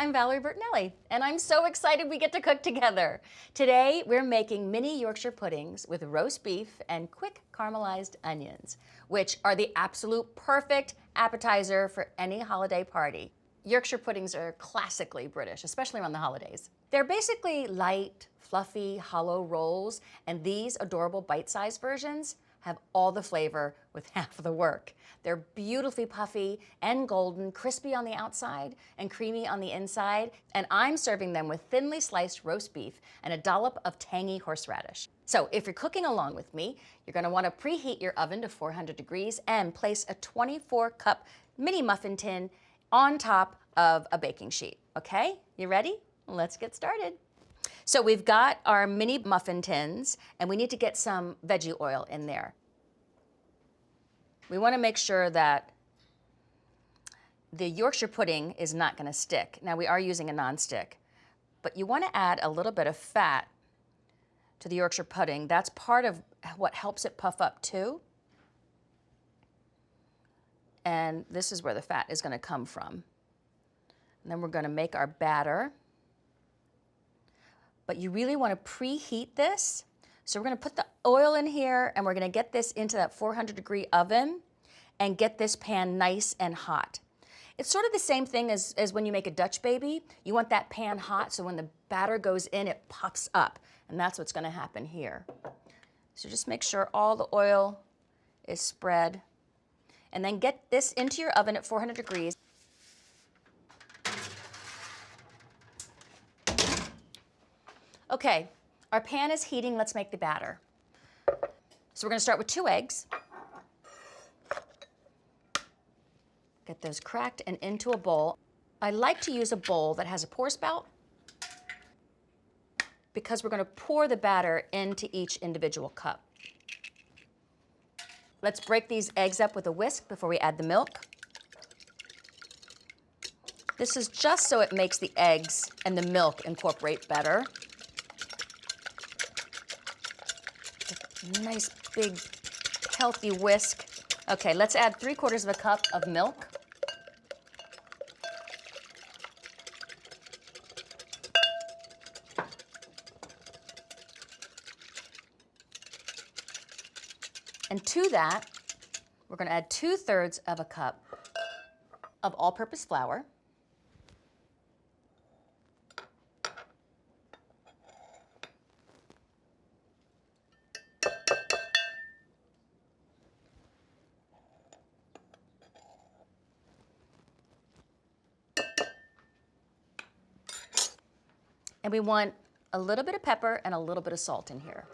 I'm Valerie Bertinelli, and I'm so excited we get to cook together. Today, we're making mini Yorkshire puddings with roast beef and quick caramelized onions, which are the absolute perfect appetizer for any holiday party. Yorkshire puddings are classically British, especially around the holidays. They're basically light, fluffy, hollow rolls, and these adorable bite-sized versions have all the flavor with half the work. They're beautifully puffy and golden, crispy on the outside and creamy on the inside, and I'm serving them with thinly sliced roast beef and a dollop of tangy horseradish. So if you're cooking along with me, you're gonna wanna preheat your oven to 400 degrees and place a 24-cup mini muffin tin on top of a baking sheet, okay? You ready? Let's get started. So we've got our mini muffin tins, and we need to get some veggie oil in there. We want to make sure that the Yorkshire pudding is not going to stick. Now we are using a non-stick, but you want to add a little bit of fat to the Yorkshire pudding. That's part of what helps it puff up too. And this is where the fat is going to come from. And then we're going to make our batter. But you really want to preheat this. So we're going to put the oil in here, and we're going to get this into that 400-degree oven and get this pan nice and hot. It's sort of the same thing as when you make a Dutch baby. You want that pan hot so when the batter goes in, it puffs up. And that's what's going to happen here. So just make sure all the oil is spread. And then get this into your oven at 400 degrees. Okay, our pan is heating. Let's make the batter. So we're going to start with 2 eggs. Get those cracked and into a bowl. I like to use a bowl that has a pour spout because we're going to pour the batter into each individual cup. Let's break these eggs up with a whisk before we add the milk. This is just so it makes the eggs and the milk incorporate better. Nice big healthy whisk. Okay, let's add 3/4 of a cup of milk. And to that, we're going to add 2/3 of a cup of all-purpose flour. And we want a little bit of pepper and a little bit of salt in here.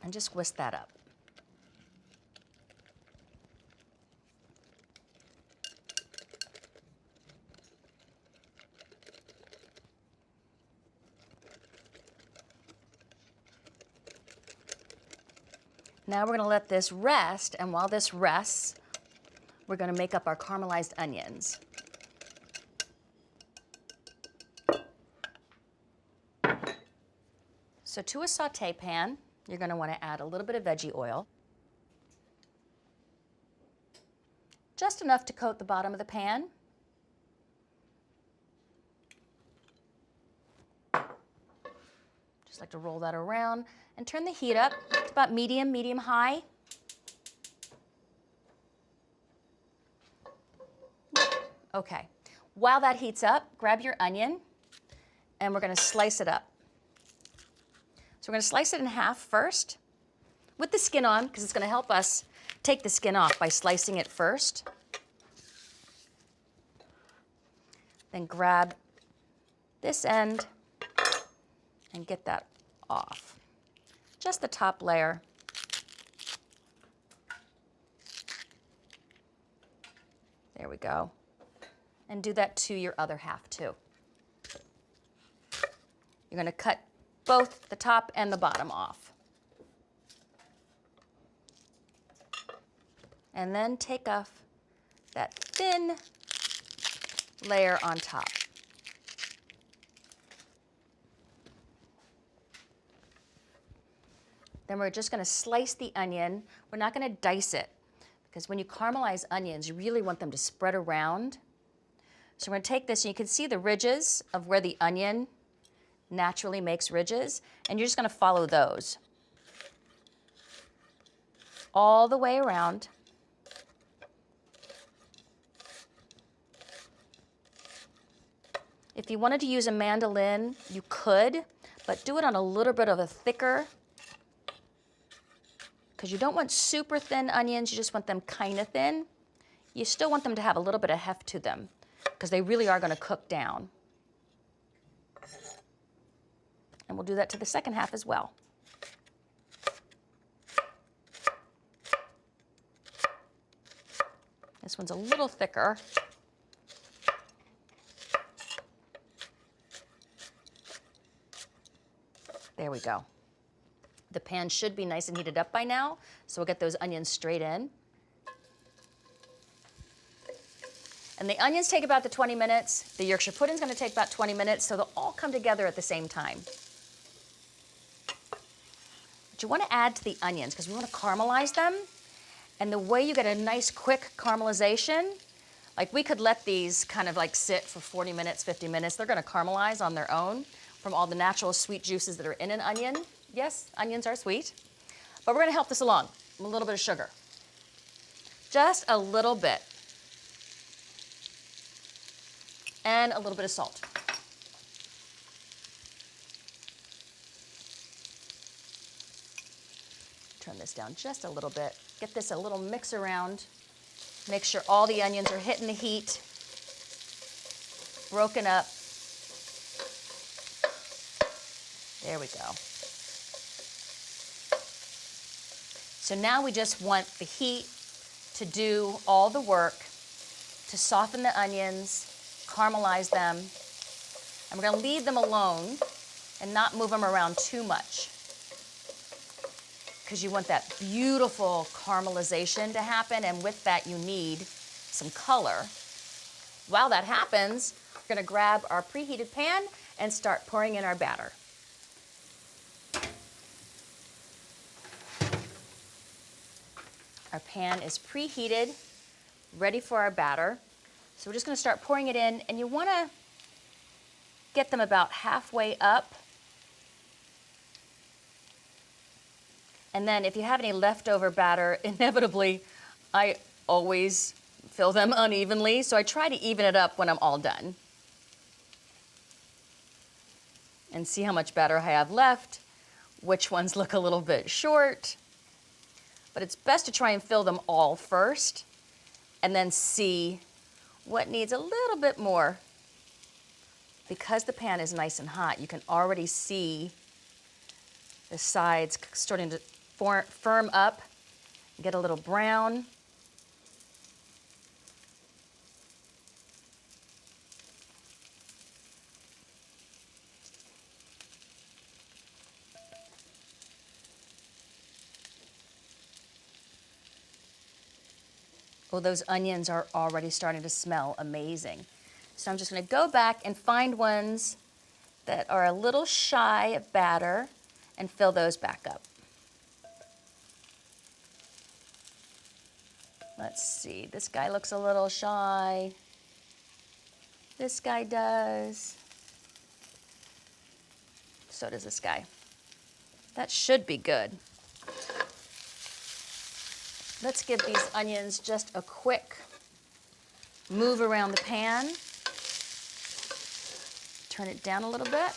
And just whisk that up. Now we're going to let this rest, and while this rests, we're going to make up our caramelized onions. So to a saute pan, you're going to want to add a little bit of veggie oil. Just enough to coat the bottom of the pan. Just like to roll that around and turn the heat up to about medium high. Okay, while that heats up, grab your onion and we're going to slice it up. So we're going to slice it in half first with the skin on because it's going to help us take the skin off by slicing it first. Then grab this end and get that off. Just the top layer. There we go. And do that to your other half too. You're going to cut both the top and the bottom off. And then take off that thin layer on top. Then we're just gonna slice the onion. We're not gonna dice it, because when you caramelize onions, you really want them to spread around. So we're gonna take this, and you can see the ridges of where the onion naturally makes ridges, and you're just gonna follow those all the way around. If you wanted to use a mandolin, you could, but do it on a little bit of a thicker, because you don't want super thin onions, you just want them kind of thin. You still want them to have a little bit of heft to them, because they really are going to cook down. And we'll do that to the second half as well. This one's a little thicker. There we go. The pan should be nice and heated up by now, so we'll get those onions straight in. And the onions take about 20 minutes. The Yorkshire pudding's gonna take about 20 minutes, so they'll all come together at the same time. But you wanna add to the onions, because we wanna caramelize them. And the way you get a nice quick caramelization, like we could let these kind of like sit for 40 minutes, 50 minutes. They're gonna caramelize on their own from all the natural sweet juices that are in an onion. Yes, onions are sweet, but we're gonna help this along. A little bit of sugar. Just a little bit. And a little bit of salt. Turn this down just a little bit. Get this a little mix around. Make sure all the onions are hitting the heat, broken up. There we go. So now we just want the heat to do all the work, to soften the onions, caramelize them, and we're gonna leave them alone and not move them around too much, because you want that beautiful caramelization to happen, and with that you need some color. While that happens, we're gonna grab our preheated pan and start pouring in our batter. Our pan is preheated, ready for our batter. So we're just gonna start pouring it in, and you wanna get them about halfway up. And then if you have any leftover batter, inevitably, I always fill them unevenly, so I try to even it up when I'm all done. And see how much batter I have left, which ones look a little bit short. But it's best to try and fill them all first, and then see what needs a little bit more. Because the pan is nice and hot, you can already see the sides starting to firm up, get a little brown. Oh, those onions are already starting to smell amazing. So I'm just gonna go back and find ones that are a little shy of batter and fill those back up. Let's see, this guy looks a little shy. This guy does. So does this guy. That should be good. Let's give these onions just a quick move around the pan. Turn it down a little bit.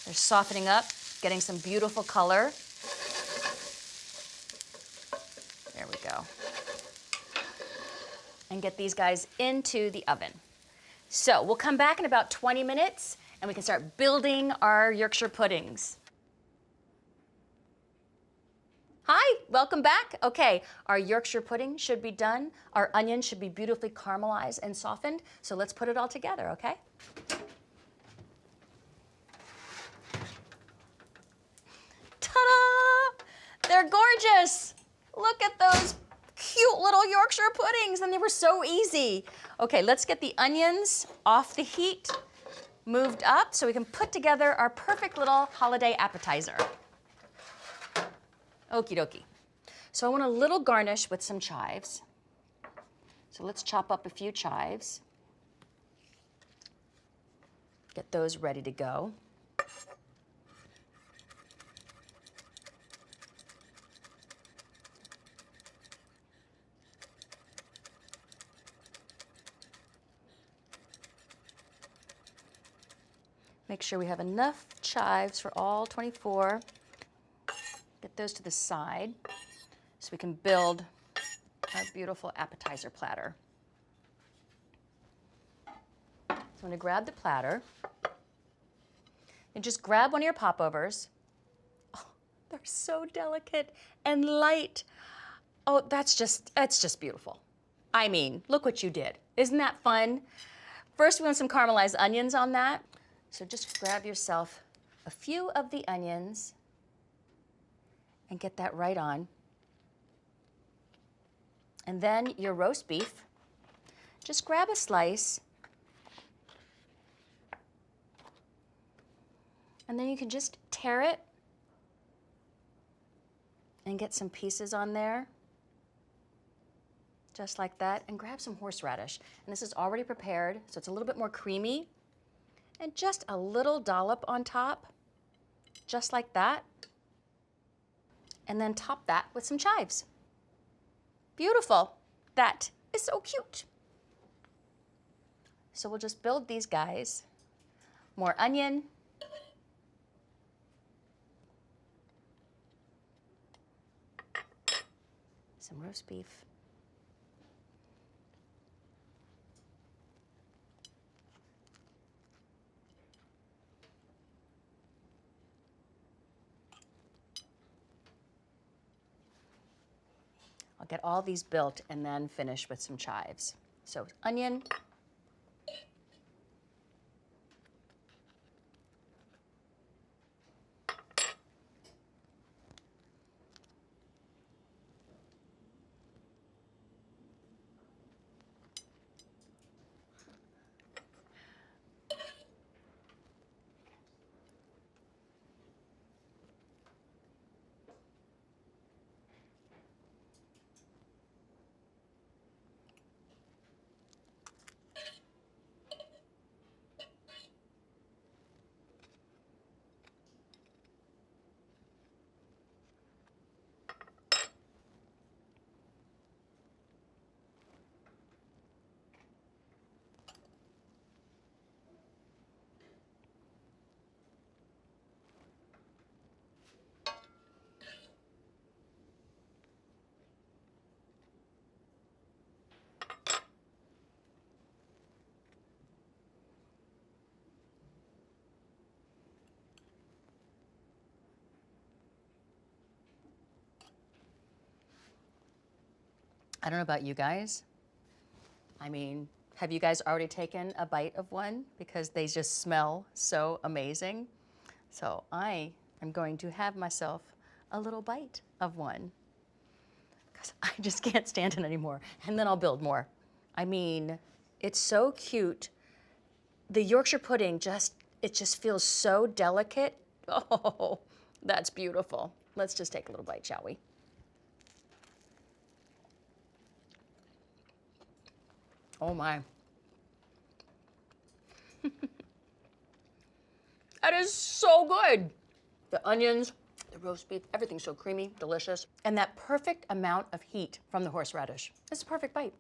They're softening up, getting some beautiful color. There we go. And get these guys into the oven. So we'll come back in about 20 minutes and we can start building our Yorkshire puddings. Hi, welcome back. Okay, our Yorkshire pudding should be done. Our onions should be beautifully caramelized and softened. So let's put it all together, okay? Ta-da! They're gorgeous. Look at those cute little Yorkshire puddings, and they were so easy. Okay, let's get the onions off the heat. moved up so we can put together our perfect little holiday appetizer. Okie dokie. So I want a little garnish with some chives. So let's chop up a few chives. Get those ready to go. Make sure we have enough chives for all 24. Get those to the side so we can build our beautiful appetizer platter. So I'm going to grab the platter and just grab one of your popovers. Oh, they're so delicate and light. Oh, that's just beautiful. I mean, look what you did. Isn't that fun? First, we want some caramelized onions on that. So just grab yourself a few of the onions and get that right on. And then your roast beef, just grab a slice. And then you can just tear it and get some pieces on there, just like that. And grab some horseradish. And this is already prepared, so it's a little bit more creamy. And just a little dollop on top, just like that. And then top that with some chives. Beautiful. That is so cute. So we'll just build these guys. More onion. Some roast beef. I'll get all these built and then finish with some chives. So onion. I don't know about you guys. I mean, have you guys already taken a bite of one? Because they just smell so amazing. So I am going to have myself a little bite of one because I just can't stand it anymore. And then I'll build more. I mean, it's so cute. The Yorkshire pudding it just feels so delicate. Oh, that's beautiful. Let's just take a little bite, shall we? Oh my. That is so good. The onions, the roast beef, everything's so creamy, delicious. And that perfect amount of heat from the horseradish. It's a perfect bite.